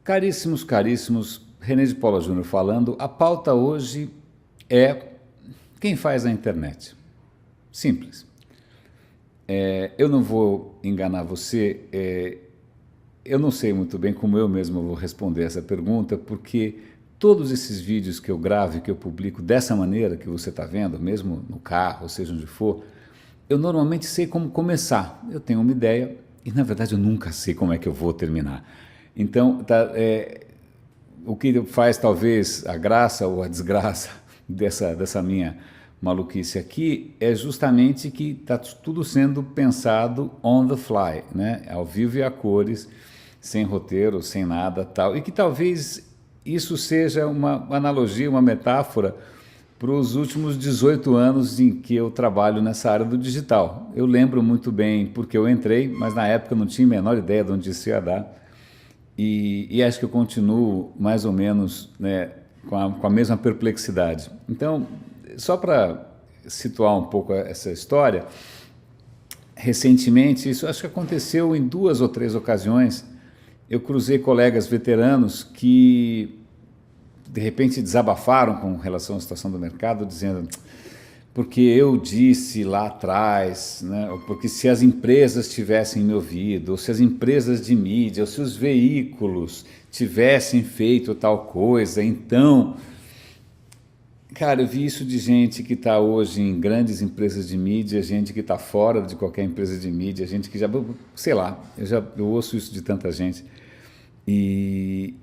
Caríssimos, caríssimos, René de Paula Júnior falando. A pauta hoje é quem faz a internet. Simples. Eu não vou enganar você, eu não sei muito bem como eu mesmo vou responder essa pergunta, porque todos esses vídeos que eu gravo e que eu publico dessa maneira que você está vendo, mesmo no carro, ou seja onde for, eu normalmente sei como começar. Eu tenho uma ideia e, na verdade, eu nunca sei como é que eu vou terminar. Então, o que faz talvez a graça ou a desgraça dessa minha maluquice aqui é justamente que está tudo sendo pensado on the fly, né? Ao vivo e a cores, sem roteiro, sem nada tal, e que talvez isso seja uma analogia, uma metáfora para os últimos 18 anos em que eu trabalho nessa área do digital. Eu lembro muito bem porque eu entrei, mas na época eu não tinha a menor ideia de onde isso ia dar. E acho que eu continuo mais ou menos, né, com a mesma perplexidade. Então, só para situar um pouco essa história, recentemente, isso acho que aconteceu em 2 ou 3 ocasiões, eu cruzei colegas veteranos que de repente desabafaram com relação à situação do mercado, dizendo porque eu disse lá atrás, né, ou porque se as empresas tivessem me ouvido, ou se as empresas de mídia, ou se os veículos tivessem feito tal coisa, então... Cara, eu vi isso de gente que está hoje em grandes empresas de mídia, gente que está fora de qualquer empresa de mídia, gente que já... sei lá, eu ouço isso de tanta gente. E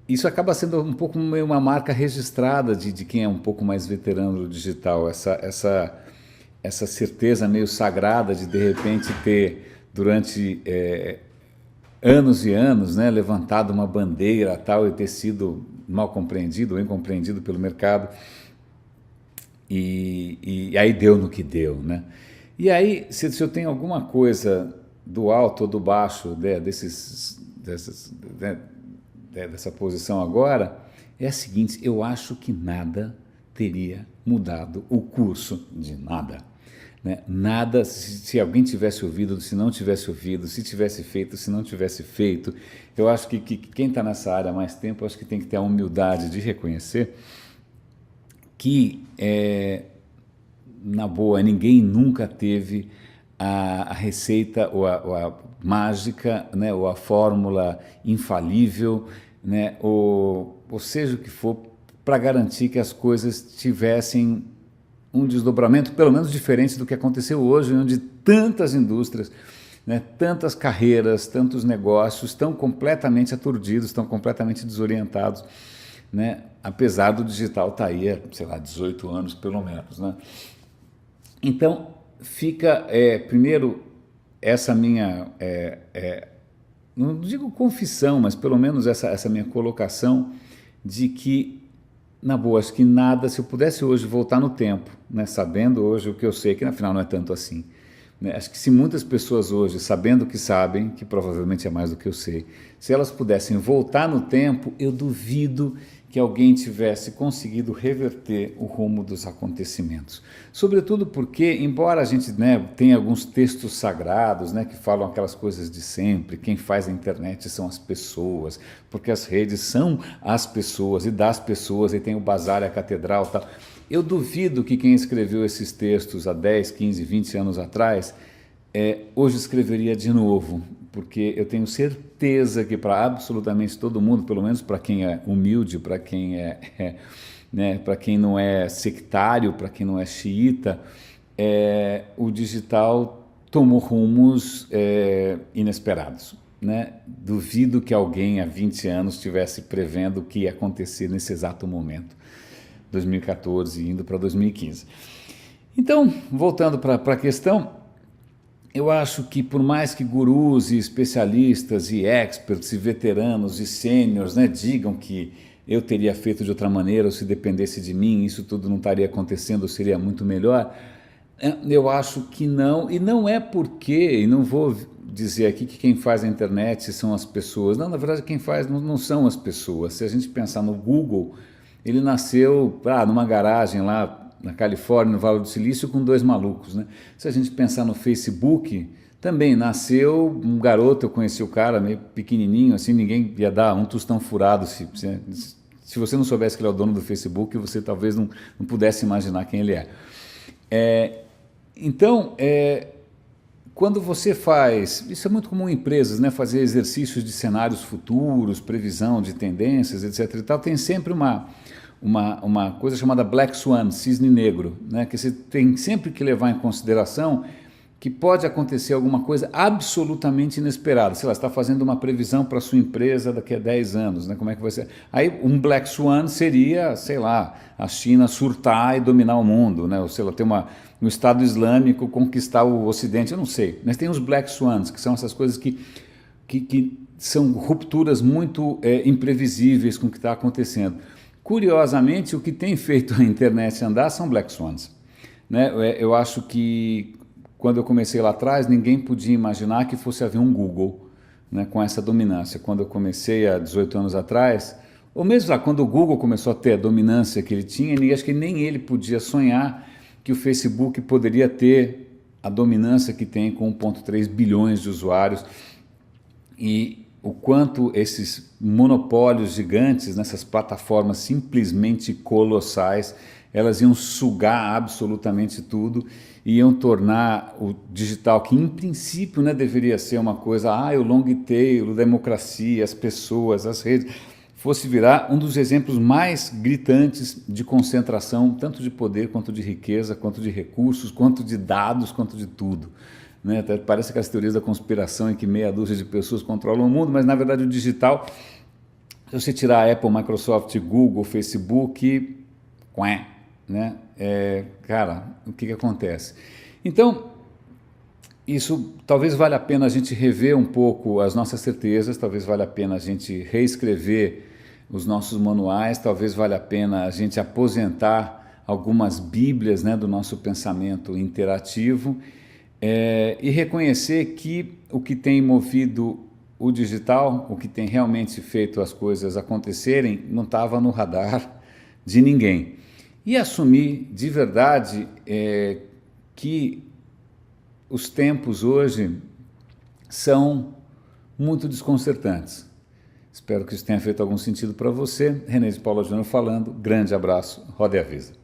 isso acaba sendo um pouco meio uma marca registrada de quem é um pouco mais veterano do digital, essa certeza meio sagrada de repente ter, durante anos e anos, né, levantado uma bandeira tal e ter sido mal compreendido ou incompreendido pelo mercado, e aí deu no que deu, né? E aí, se eu tenho alguma coisa do alto ou do baixo, né, dessa posição agora, é a seguinte: eu acho que nada teria mudado o curso de nada. Né? Nada, se alguém tivesse ouvido, se não tivesse ouvido, se tivesse feito, se não tivesse feito. Eu acho que quem está nessa área há mais tempo, acho que tem que ter a humildade de reconhecer que, na boa, ninguém nunca teve a receita ou a mágica, né, ou a fórmula infalível, né, ou seja o que for, para garantir que as coisas tivessem um desdobramento pelo menos diferente do que aconteceu hoje, onde tantas indústrias, né, tantas carreiras, tantos negócios estão completamente aturdidos, estão completamente desorientados, né, apesar do digital estar aí há, sei lá, 18 anos pelo menos, né? Então, fica, primeiro, essa minha, não digo confissão, mas pelo menos essa minha colocação de que, na boa, acho que nada, se eu pudesse hoje voltar no tempo, né, sabendo hoje o que eu sei, que afinal não é tanto assim, né, acho que se muitas pessoas hoje, sabendo o que sabem, que provavelmente é mais do que eu sei, se elas pudessem voltar no tempo, eu duvido que alguém tivesse conseguido reverter o rumo dos acontecimentos. Sobretudo porque, embora a gente, né, tenha alguns textos sagrados, né, que falam aquelas coisas de sempre, quem faz a internet são as pessoas, porque as redes são as pessoas e das pessoas, e tem o bazar e a catedral e tal. Eu duvido que quem escreveu esses textos há 10, 15, 20 anos atrás, hoje escreveria de novo, porque eu tenho certeza que para absolutamente todo mundo, pelo menos para quem é humilde, para quem né, para quem não é sectário, para quem não é xiita, o digital tomou rumos inesperados, né? Duvido que alguém há 20 anos estivesse prevendo o que ia acontecer nesse exato momento, 2014 indo para 2015. Então, voltando para a questão, eu acho que por mais que gurus e especialistas e experts e veteranos e sêniors, né, digam que eu teria feito de outra maneira, ou se dependesse de mim, isso tudo não estaria acontecendo, ou seria muito melhor, eu acho que não, e não é porque, e não vou dizer aqui que quem faz a internet são as pessoas, não, na verdade quem faz não são as pessoas. Se a gente pensar no Google, ele nasceu numa garagem lá na Califórnia, no Vale do Silício, com 2 malucos, né? Se a gente pensar no Facebook, Também nasceu um garoto, eu conheci o cara meio pequenininho, assim, ninguém ia dar um tostão furado se você não soubesse que ele é o dono do Facebook, você talvez não pudesse imaginar quem ele é. Então, quando você faz, isso é muito comum em empresas, né, fazer exercícios de cenários futuros, previsão de tendências, etc. e tal, tem sempre uma coisa chamada Black Swan, cisne negro, né, que você tem sempre que levar em consideração que pode acontecer alguma coisa absolutamente inesperada. Sei lá, você está fazendo uma previsão para a sua empresa daqui a 10 anos, né? Como é que vai ser? Aí um Black Swan seria, sei lá, a China surtar e dominar o mundo, né? Ou sei lá, ter um Estado Islâmico conquistar o Ocidente, eu não sei. Mas tem os Black Swans, que são essas coisas que são rupturas muito imprevisíveis com o que está acontecendo. Curiosamente, o que tem feito a internet andar são Black Swans, né? Eu acho que quando eu comecei lá atrás, ninguém podia imaginar que fosse haver um Google, né, com essa dominância. Quando eu comecei há 18 anos atrás, ou mesmo lá, quando o Google começou a ter a dominância que ele tinha, acho que nem ele podia sonhar que o Facebook poderia ter a dominância que tem com 1,3 bilhões de usuários e o quanto esses monopólios gigantes, nessas plataformas simplesmente colossais, elas iam sugar absolutamente tudo e iam tornar o digital, que em princípio, né, deveria ser uma coisa, o long tail, a democracia, as pessoas, as redes, fosse virar um dos exemplos mais gritantes de concentração, tanto de poder, quanto de riqueza, quanto de recursos, quanto de dados, quanto de tudo. Né? Parece que as teorias da conspiração em que meia dúzia de pessoas controlam o mundo, mas na verdade o digital, se você tirar a Apple, Microsoft, Google, Facebook, né? Cara, o que acontece? Então, isso talvez valha a pena a gente rever um pouco as nossas certezas, talvez valha a pena a gente reescrever os nossos manuais, talvez valha a pena a gente aposentar algumas bíblias, né, do nosso pensamento interativo e reconhecer que o que tem movido o digital, o que tem realmente feito as coisas acontecerem, não estava no radar de ninguém. E assumir de verdade que os tempos hoje são muito desconcertantes. Espero que isso tenha feito algum sentido para você. René de Paula Júnior falando. Grande abraço. Roda e avisa.